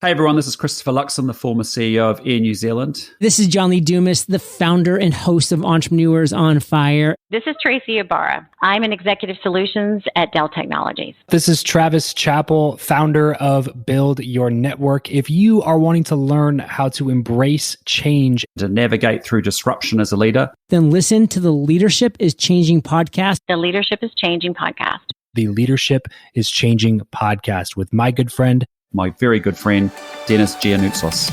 Hey everyone, this is Christopher Luxon, the former CEO of Air New Zealand. This is John Lee Dumas, the founder and host of Entrepreneurs on Fire. This is Tracy Ibarra. I'm in Executive Solutions at Dell Technologies. This is Travis Chappell, founder of Build Your Network. If you are wanting to learn how to embrace change, To navigate through disruption as a leader, then listen to the Leadership is Changing podcast. The Leadership is Changing podcast. the Leadership is Changing podcast with my good friend, my very good friend, Denis Gianoutsos.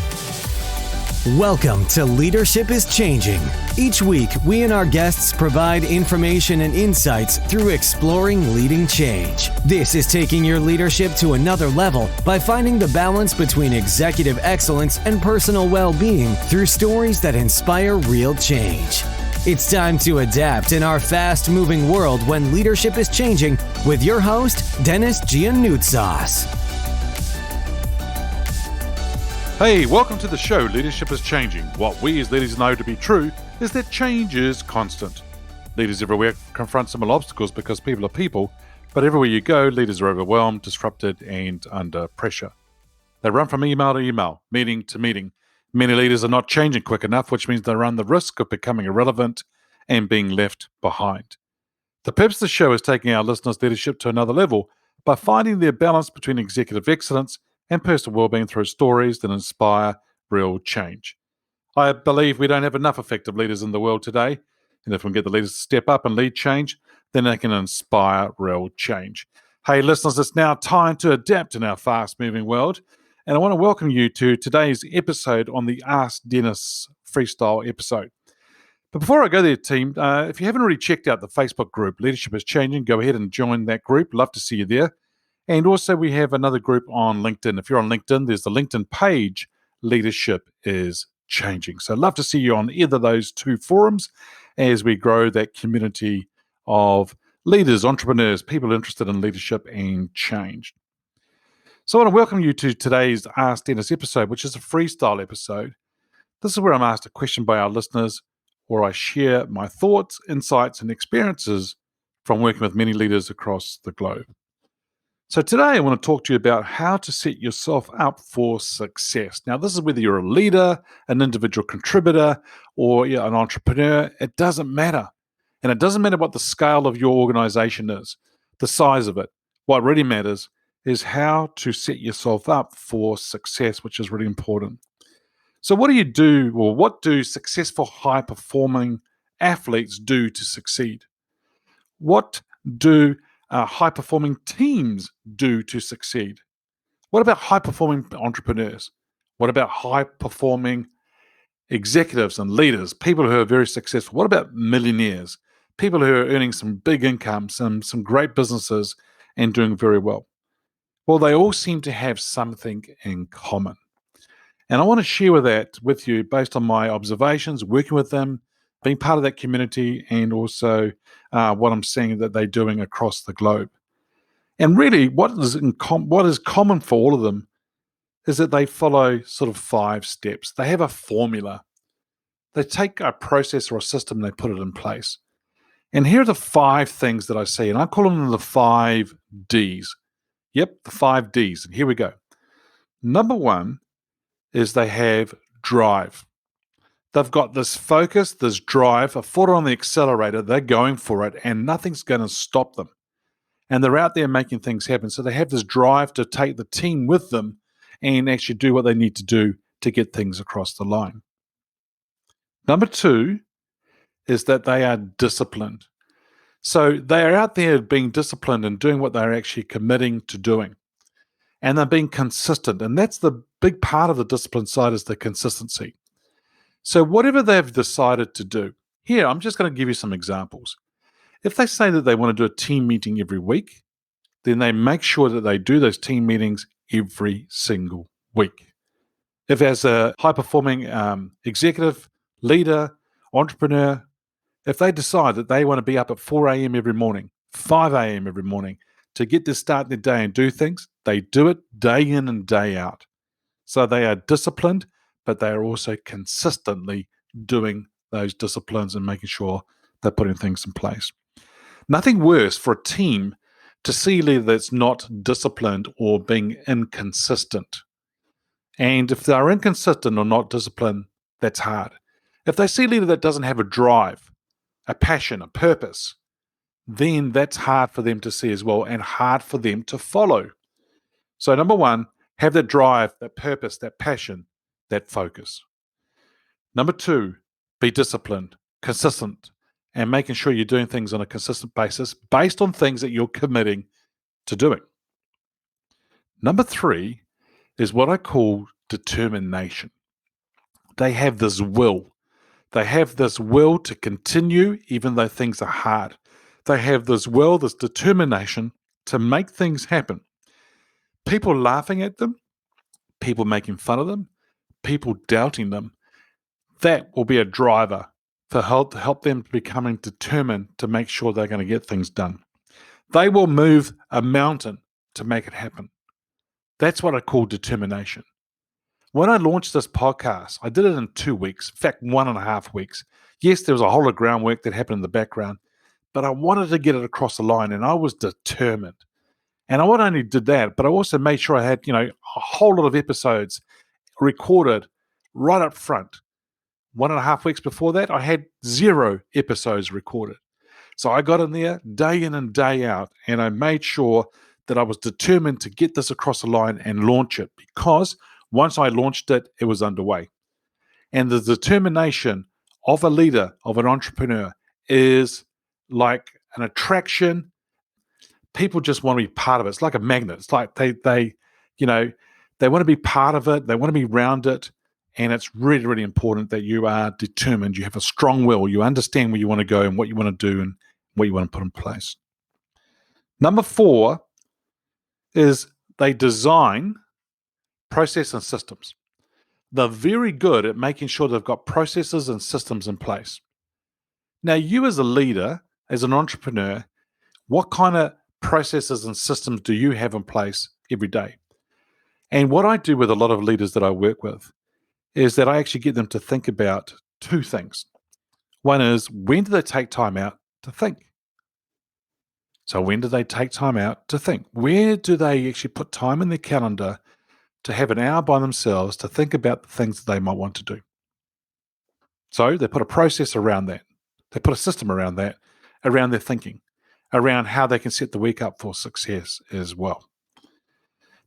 Welcome to Leadership is Changing. Each week, we and our guests provide information and insights through exploring leading change. This is taking your leadership to another level by finding the balance between executive excellence and personal well-being through stories that inspire real change. It's time to adapt in our fast-moving world when leadership is changing with your host, Denis Gianoutsos. Hey, welcome to the show, Leadership is Changing. What we as leaders know to be true is that change is constant. Leaders everywhere confront similar obstacles because people are people, but everywhere you go, leaders are overwhelmed, disrupted, and under pressure. They run from email to email, meeting to meeting. Many leaders are not changing quick enough, which means they run the risk of becoming irrelevant and being left behind. The purpose of the show is taking our listeners' leadership to another level by finding their balance between executive excellence and personal well-being through stories that inspire real change. I believe we don't have enough effective leaders in the world today, and if we can get the leaders to step up and lead change, then they can inspire real change. Hey listeners, it's now time to adapt in our fast-moving world, and I want to welcome you to today's episode on the Ask Denis freestyle episode. But before I go there, team, if you haven't already checked out the Facebook group, Leadership is Changing, go ahead and join that group. Love to see you there. And also we have another group on LinkedIn. If you're on LinkedIn, there's the LinkedIn page, Leadership is Changing. So I'd love to see you on either of those two forums as we grow that community of leaders, entrepreneurs, people interested in leadership and change. So I want to welcome you to today's Ask Denis episode, which is a freestyle episode. This is where I'm asked a question by our listeners, or I share my thoughts, insights, and experiences from working with many leaders across the globe. So today I want to talk to you about how to set yourself up for success. Now, this is whether you're a leader, an individual contributor, or an entrepreneur. It doesn't matter. And it doesn't matter what the scale of your organization is, the size of it. What really matters is how to set yourself up for success, which is really important. So what do you do, or what do successful high-performing athletes do to succeed? What do high-performing teams do to succeed? What about high-performing entrepreneurs? What about high-performing executives and leaders, people who are very successful? What about millionaires, people who are earning some big income, some great businesses and doing very well? Well, they all seem to have something in common. And I want to share with you based on my observations, working with them, being part of that community, and also what I'm seeing that they're doing across the globe. And really, what is common for all of them is that they follow sort of 5 steps. They have a formula. They take a process or a system and they put it in place. And here are the 5 things that I see, and I call them the 5 Ds. Yep, the 5 Ds. And here we go. Number 1 is they have drive. They've got this focus, this drive, a foot on the accelerator, they're going for it, and nothing's going to stop them. And they're out there making things happen. So they have this drive to take the team with them and actually do what they need to do to get things across the line. Number 2 is that they are disciplined. So they are out there being disciplined and doing what they're actually committing to doing. And they're being consistent. And that's the big part of the discipline side, is the consistency. So whatever they've decided to do, here, I'm just going to give you some examples. If they say that they want to do a team meeting every week, then they make sure that they do those team meetings every single week. If as a high-performing executive, leader, entrepreneur, if they decide that they want to be up at 4 a.m. every morning, 5 a.m. every morning, to get to start their day and do things, they do it day in and day out. So they are disciplined, but they are also consistently doing those disciplines and making sure they're putting things in place. Nothing worse for a team to see a leader that's not disciplined or being inconsistent. And if they're inconsistent or not disciplined, that's hard. If they see a leader that doesn't have a drive, a passion, a purpose, then that's hard for them to see as well and hard for them to follow. So number one, have that drive, that purpose, that passion, that focus. Number two, be disciplined, consistent, and making sure you're doing things on a consistent basis based on things that you're committing to doing. Number three is what I call determination. They have this will. They have this will to continue even though things are hard. They have this will, this determination to make things happen. People laughing at them, people making fun of them, people doubting them, that will be a driver to help them becoming determined to make sure they're going to get things done. They will move a mountain to make it happen. That's what I call determination. When I launched this podcast, I did it in 2 weeks, in fact, 1.5 weeks. Yes, there was a whole lot of groundwork that happened in the background, but I wanted to get it across the line and I was determined. And I not only did that, but I also made sure I had, a whole lot of episodes recorded right up front. 1.5 weeks before that, I had 0 episodes recorded. So I got in there day in and day out, and I made sure that I was determined to get this across the line and launch it, because once I launched it, it was underway. And the determination of a leader, of an entrepreneur, is like an attraction. People just want to be part of it. It's like a magnet. It's like they want to be part of it. They want to be around it. And it's really, really important that you are determined. You have a strong will. You understand where you want to go and what you want to do and what you want to put in place. Number 4 is they design process and systems. They're very good at making sure they've got processes and systems in place. Now, you as a leader, as an entrepreneur, what kind of processes and systems do you have in place every day? And what I do with a lot of leaders that I work with is that I actually get them to think about 2 things. One is, when do they take time out to think? So when do they take time out to think? Where do they actually put time in their calendar to have an hour by themselves to think about the things that they might want to do? So they put a process around that. They put a system around that, around their thinking, around how they can set the week up for success as well.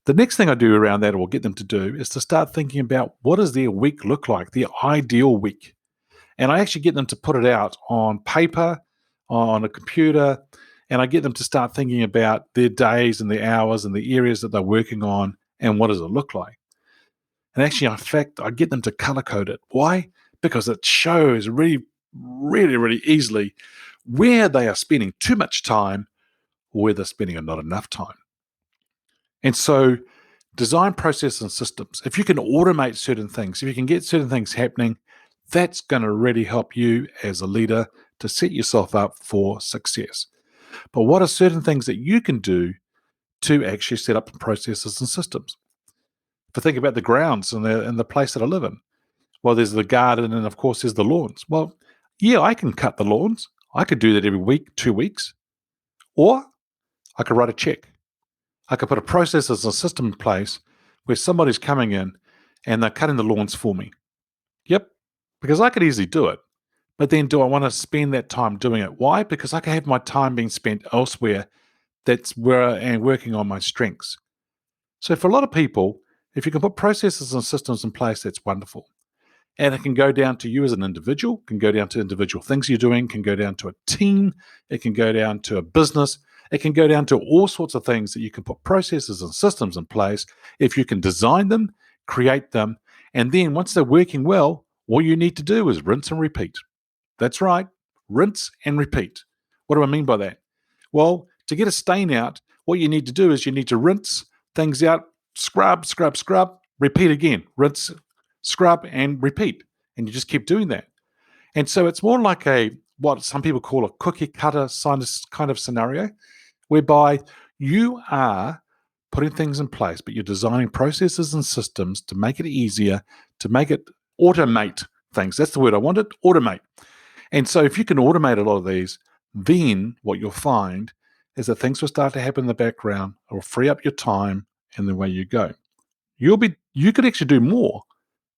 The next thing I do around that, or get them to do, is to start thinking about what does their week look like, the ideal week. And I actually get them to put it out on paper, on a computer, and I get them to start thinking about their days and the hours and the areas that they're working on and what does it look like. And actually, in fact, I get them to color code it. Why? Because it shows really, really, really easily where they are spending too much time or where they're spending not enough time. And so design process and systems. If you can automate certain things, if you can get certain things happening, that's going to really help you as a leader to set yourself up for success. But what are certain things that you can do to actually set up processes and systems? If I think about the grounds and the place that I live in, well, there's the garden and of course there's the lawns. Well, yeah, I can cut the lawns. I could do that every week, 2 weeks. Or I could write a check. I could put a process as a system in place where somebody's coming in and they're cutting the lawns for me. Yep, because I could easily do it. But then do I want to spend that time doing it? Why? Because I can have my time being spent elsewhere. That's where I am working on my strengths. So for a lot of people, if you can put processes and systems in place, that's wonderful. And it can go down to you as an individual, can go down to individual things you're doing, can go down to a team, it can go down to a business, it can go down to all sorts of things that you can put processes and systems in place. If you can design them, create them, and then once they're working well, all you need to do is rinse and repeat. That's right, rinse and repeat. What do I mean by that? Well, to get a stain out, what you need to do is you need to rinse things out, scrub, scrub, scrub, repeat again, rinse, scrub, and repeat. And you just keep doing that. And so it's more like what some people call a cookie cutter kind of scenario, whereby you are putting things in place, but you're designing processes and systems to make it easier, to make it automate things. That's the word I wanted, automate. And so if you can automate a lot of these, then what you'll find is that things will start to happen in the background. It will free up your time and the way you go. You'll you could actually do more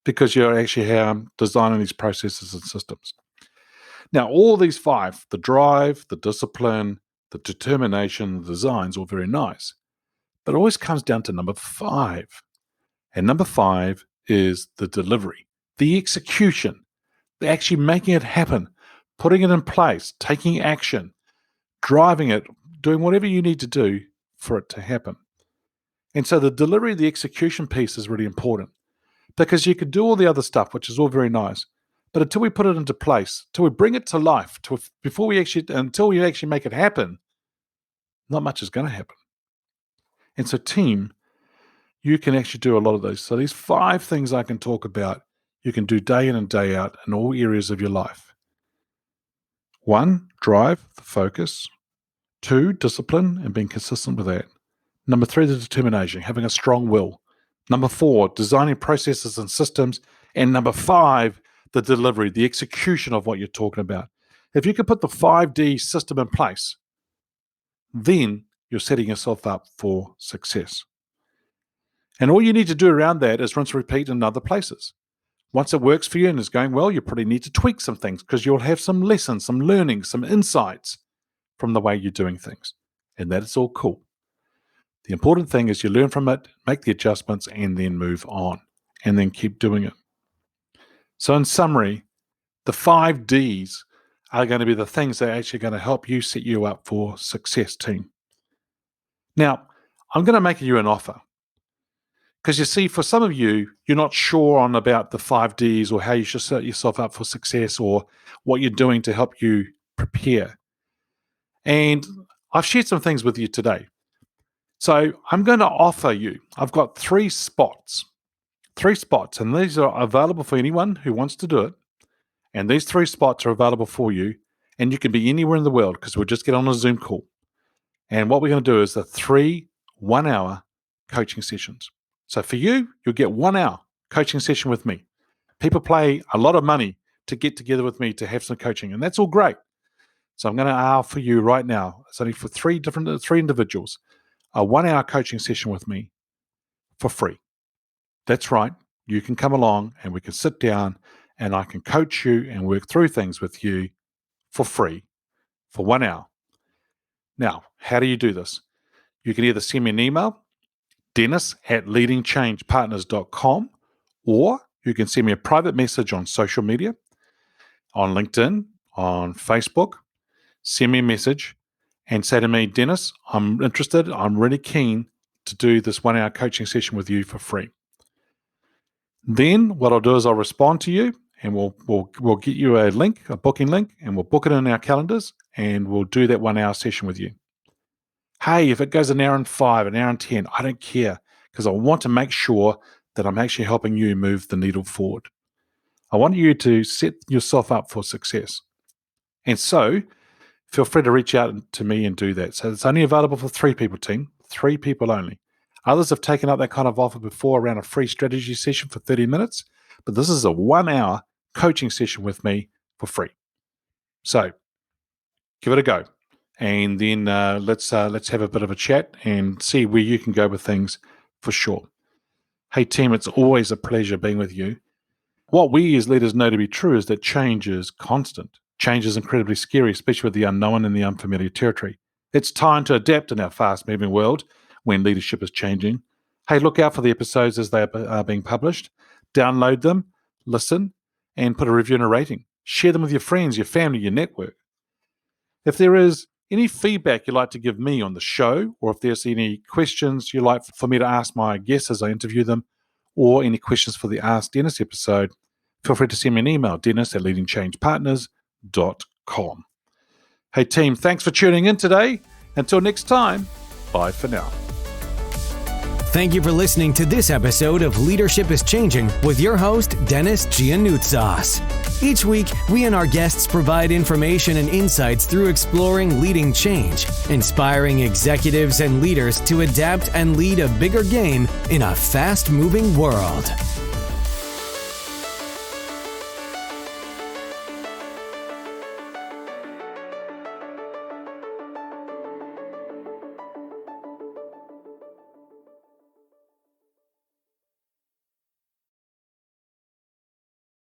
because you're actually designing these processes and systems. Now, all these 5, the drive, the discipline, the determination, the design's all very nice. But it always comes down to number 5. And number 5 is the delivery, the execution, the actually making it happen, putting it in place, taking action, driving it, doing whatever you need to do for it to happen. And so the delivery, the execution piece is really important because you could do all the other stuff, which is all very nice. But until we put it into place, until we bring it to life, until we actually make it happen, not much is going to happen. And so team, you can actually do a lot of those. So these 5 things I can talk about, you can do day in and day out in all areas of your life. 1, drive, the focus. 2, discipline and being consistent with that. Number 3, the determination, having a strong will. Number 4, designing processes and systems. And number 5, the delivery, the execution of what you're talking about. If you can put the 5D system in place, then you're setting yourself up for success. And all you need to do around that is rinse and repeat in other places. Once it works for you and is going well, you probably need to tweak some things because you'll have some lessons, some learning, some insights from the way you're doing things. And that is all cool. The important thing is you learn from it, make the adjustments, and then move on, and then keep doing it. So in summary, the 5 Ds are going to be the things that are actually going to help you set you up for success, team. Now, I'm going to make you an offer. Because you see, for some of you, you're not sure about the 5 Ds or how you should set yourself up for success or what you're doing to help you prepare. And I've shared some things with you today. So I'm going to offer you, I've got 3 spots, and these are available for anyone who wants to do it. And these 3 spots are available for you, and you can be anywhere in the world because we'll just get on a Zoom call. And what we're going to do is the 3 1-hour coaching sessions. So for you, you'll get 1 hour coaching session with me. People pay a lot of money to get together with me to have some coaching, and that's all great. So I'm going to offer you right now, it's only for 3 individuals, a 1 hour coaching session with me for free. That's right. You can come along and we can sit down and I can coach you and work through things with you for free for 1 hour. Now, how do you do this? You can either send me an email, Denis@leadingchangepartners.com, or you can send me a private message on social media, on LinkedIn, on Facebook. Send me a message and say to me, Denis, I'm interested. I'm really keen to do this 1 hour coaching session with you for free. Then what I'll do is I'll respond to you and we'll get you a link, a booking link, and we'll book it in our calendars and we'll do that 1 hour session with you. Hey, if it goes an hour and 5, an hour and 10, I don't care because I want to make sure that I'm actually helping you move the needle forward. I want you to set yourself up for success. And so feel free to reach out to me and do that. So it's only available for 3 people, team, 3 people only. Others have taken up that kind of offer before around a free strategy session for 30 minutes, but this is a 1 hour coaching session with me for free. So give it a go. And then let's have a bit of a chat and see where you can go with things for sure. Hey, team, it's always a pleasure being with you. What we as leaders know to be true is that change is constant. Change is incredibly scary, especially with the unknown and the unfamiliar territory. It's time to adapt in our fast-moving world when leadership is changing. Hey, look out for the episodes as they are being published. Download them, listen, and put a review and a rating. Share them with your friends, your family, your network. If there is any feedback you'd like to give me on the show, or if there's any questions you'd like for me to ask my guests as I interview them, or any questions for the Ask Denis episode, feel free to send me an email, Denis@leadingchangepartners.com. Hey team, thanks for tuning in today. Until next time, bye for now. Thank you for listening to this episode of Leadership is Changing with your host, Denis Gianoutsos. Each week, we and our guests provide information and insights through exploring leading change, inspiring executives and leaders to adapt and lead a bigger game in a fast-moving world.